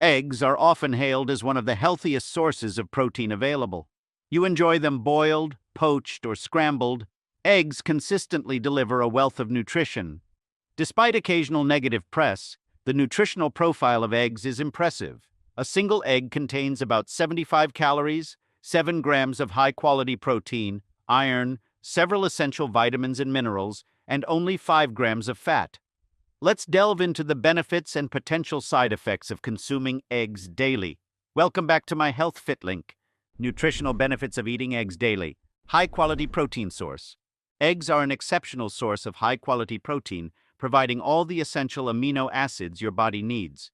Eggs are often hailed as one of the healthiest sources of protein available. You enjoy them boiled, poached, or scrambled. Eggs consistently deliver a wealth of nutrition. Despite occasional negative press, the nutritional profile of eggs is impressive. A single egg contains about 75 calories, 7 grams of high-quality protein, iron, several essential vitamins and minerals, and only 5 grams of fat. Let's delve into the benefits and potential side effects of consuming eggs daily. Welcome back to my HealthFitLink. Nutritional benefits of eating eggs daily. High-quality protein source. Eggs are an exceptional source of high-quality protein, providing all the essential amino acids your body needs.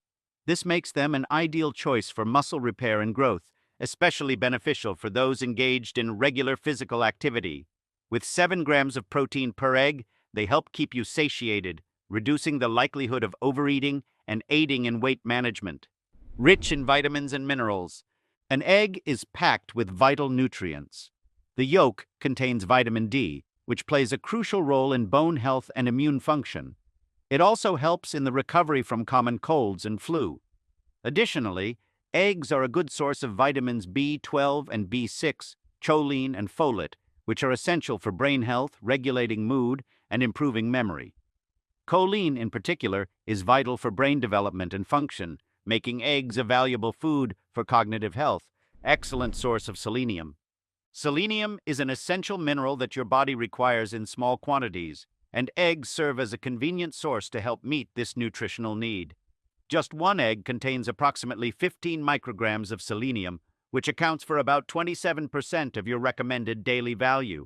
This makes them an ideal choice for muscle repair and growth, especially beneficial for those engaged in regular physical activity. With 7 grams of protein per egg, they help keep you satiated, reducing the likelihood of overeating and aiding in weight management. Rich in vitamins and minerals. An egg is packed with vital nutrients. The yolk contains vitamin D, which plays a crucial role in bone health and immune function. It also helps in the recovery from common colds and flu. Additionally, eggs are a good source of vitamins B12 and B6, choline, and folate, which are essential for brain health, regulating mood, and improving memory. Choline, in particular, is vital for brain development and function, making eggs a valuable food for cognitive health. Excellent source of selenium. Selenium is an essential mineral that your body requires in small quantities, and eggs serve as a convenient source to help meet this nutritional need. Just one egg contains approximately 15 micrograms of selenium, which accounts for about 27% of your recommended daily value.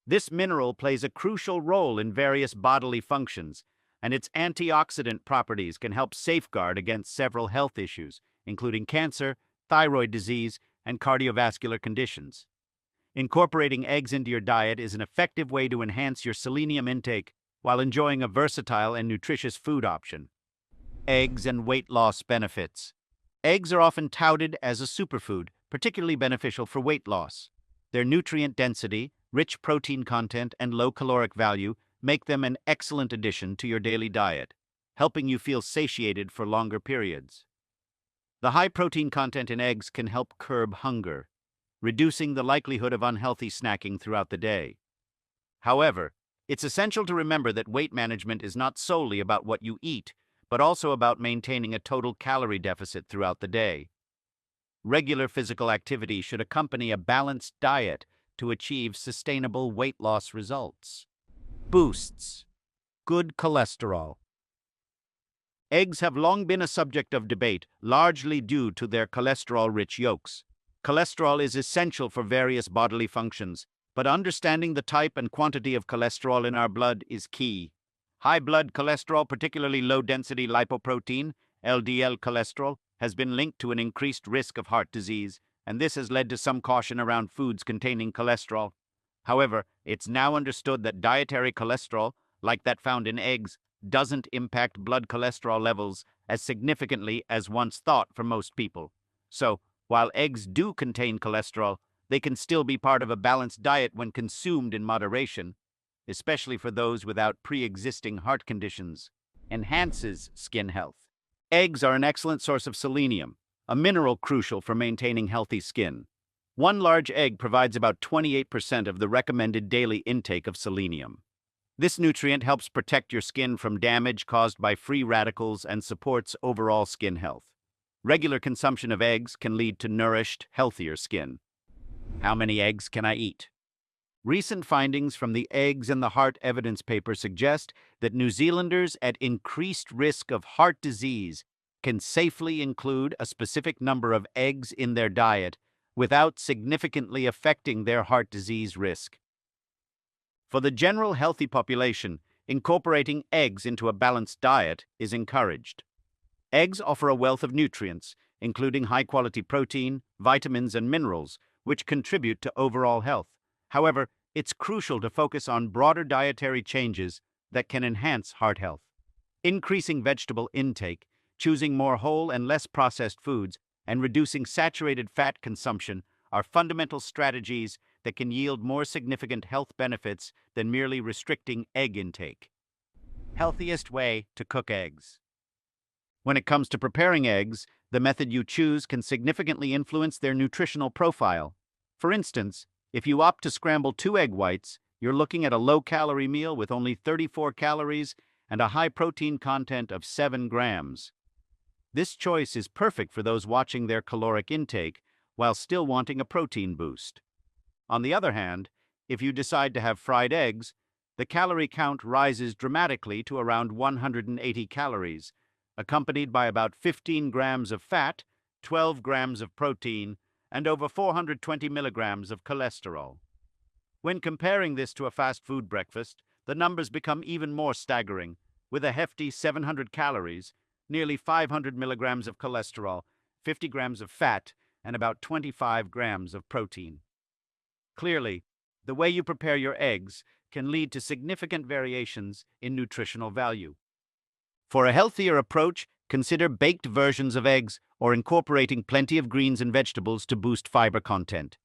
This mineral plays a crucial role in various bodily functions, and its antioxidant properties can help safeguard against several health issues, including cancer, thyroid disease, and cardiovascular conditions. Incorporating eggs into your diet is an effective way to enhance your selenium intake while enjoying a versatile and nutritious food option. Eggs and weight loss benefits. Eggs are often touted as a superfood, particularly beneficial for weight loss. Their nutrient density, rich protein content, and low caloric value make them an excellent addition to your daily diet, helping you feel satiated for longer periods. The high protein content in eggs can help curb hunger, reducing the likelihood of unhealthy snacking throughout the day. However, it's essential to remember that weight management is not solely about what you eat, but also about maintaining a total calorie deficit throughout the day. Regular physical activity should accompany a balanced diet to achieve sustainable weight loss results. Boosts. Good cholesterol. Eggs have long been a subject of debate, largely due to their cholesterol-rich yolks. Cholesterol is essential for various bodily functions, but understanding the type and quantity of cholesterol in our blood is key. High blood cholesterol, particularly low-density lipoprotein, LDL cholesterol, has been linked to an increased risk of heart disease, and this has led to some caution around foods containing cholesterol. However, it's now understood that dietary cholesterol, like that found in eggs, doesn't impact blood cholesterol levels as significantly as once thought for most people. So, while eggs do contain cholesterol, they can still be part of a balanced diet when consumed in moderation, especially for those without pre-existing heart conditions. Enhances skin health. Eggs are an excellent source of selenium, a mineral crucial for maintaining healthy skin. One large egg provides about 28% of the recommended daily intake of selenium. This nutrient helps protect your skin from damage caused by free radicals and supports overall skin health. Regular consumption of eggs can lead to nourished, healthier skin. How many eggs can I eat? Recent findings from the Eggs and the Heart evidence paper suggest that New Zealanders at increased risk of heart disease can safely include a specific number of eggs in their diet without significantly affecting their heart disease risk. For the general healthy population, incorporating eggs into a balanced diet is encouraged. Eggs offer a wealth of nutrients, including high-quality protein, vitamins, and minerals, which contribute to overall health. However, it's crucial to focus on broader dietary changes that can enhance heart health. Increasing vegetable intake, choosing more whole and less processed foods, and reducing saturated fat consumption are fundamental strategies that can yield more significant health benefits than merely restricting egg intake. Healthiest way to cook eggs. When it comes to preparing eggs, The method you choose can significantly influence their nutritional profile. For instance, if you opt to scramble 2 egg whites, you're looking at a low-calorie meal with only 34 calories and a high-protein content of 7 grams. This choice is perfect for those watching their caloric intake while still wanting a protein boost. On the other hand, if you decide to have fried eggs, the calorie count rises dramatically to around 180 calories, accompanied by about 15 grams of fat, 12 grams of protein, and over 420 milligrams of cholesterol. When comparing this to a fast food breakfast, the numbers become even more staggering, with a hefty 700 calories, nearly 500 milligrams of cholesterol, 50 grams of fat, and about 25 grams of protein. Clearly, the way you prepare your eggs can lead to significant variations in nutritional value. For a healthier approach, consider baked versions of eggs or incorporating plenty of greens and vegetables to boost fiber content.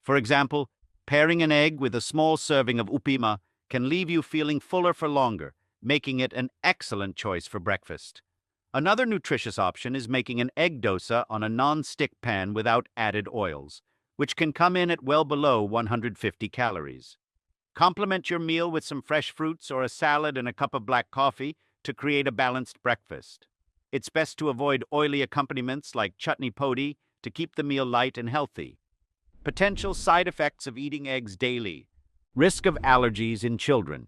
For example, pairing an egg with a small serving of upima can leave you feeling fuller for longer, making it an excellent choice for breakfast. Another nutritious option is making an egg dosa on a non-stick pan without added oils, which can come in at well below 150 calories. Complement your meal with some fresh fruits or a salad and a cup of black coffee to create a balanced breakfast. It's best to avoid oily accompaniments like chutney podi to keep the meal light and healthy. Potential side effects of eating eggs daily. Risk of allergies in children.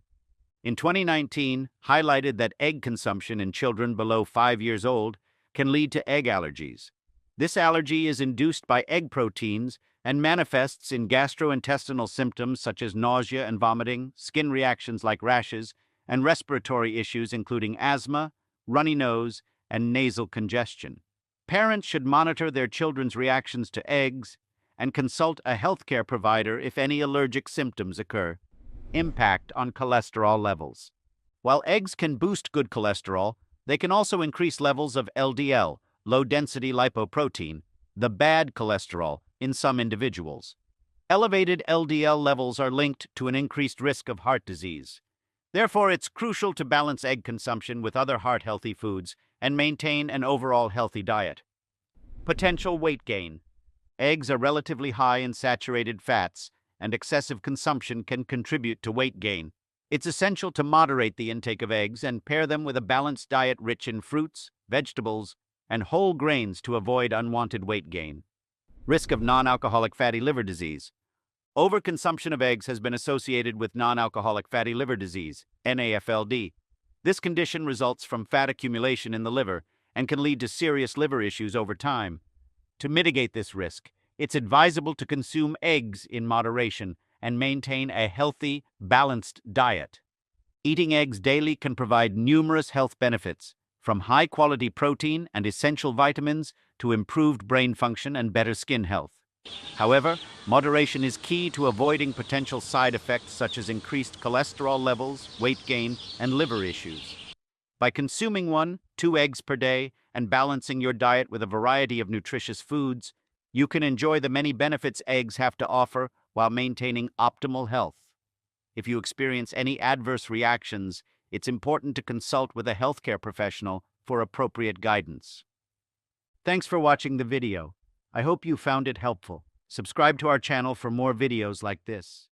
In 2019, highlighted that egg consumption in children below 5 years old can lead to egg allergies. This allergy is induced by egg proteins and manifests in gastrointestinal symptoms such as nausea and vomiting, skin reactions like rashes, and respiratory issues including asthma, runny nose, and nasal congestion. Parents should monitor their children's reactions to eggs and consult a healthcare provider if any allergic symptoms occur. Impact on cholesterol levels. While eggs can boost good cholesterol, they can also increase levels of LDL, low-density lipoprotein, the bad cholesterol, in some individuals. Elevated LDL levels are linked to an increased risk of heart disease. Therefore, it's crucial to balance egg consumption with other heart-healthy foods and maintain an overall healthy diet. Potential weight gain. Eggs are relatively high in saturated fats, and excessive consumption can contribute to weight gain. It's essential to moderate the intake of eggs and pair them with a balanced diet rich in fruits, vegetables, and whole grains to avoid unwanted weight gain. Risk of non-alcoholic fatty liver disease. Overconsumption of eggs has been associated with non-alcoholic fatty liver disease, NAFLD. This condition results from fat accumulation in the liver and can lead to serious liver issues over time. To mitigate this risk, it's advisable to consume eggs in moderation and maintain a healthy, balanced diet. Eating eggs daily can provide numerous health benefits, from high-quality protein and essential vitamins to improved brain function and better skin health. However, moderation is key to avoiding potential side effects such as increased cholesterol levels, weight gain, and liver issues. By consuming 1-2 eggs per day and balancing your diet with a variety of nutritious foods, you can enjoy the many benefits eggs have to offer while maintaining optimal health. If you experience any adverse reactions, it's important to consult with a healthcare professional for appropriate guidance. Thanks for watching the video. I hope you found it helpful. Subscribe to our channel for more videos like this.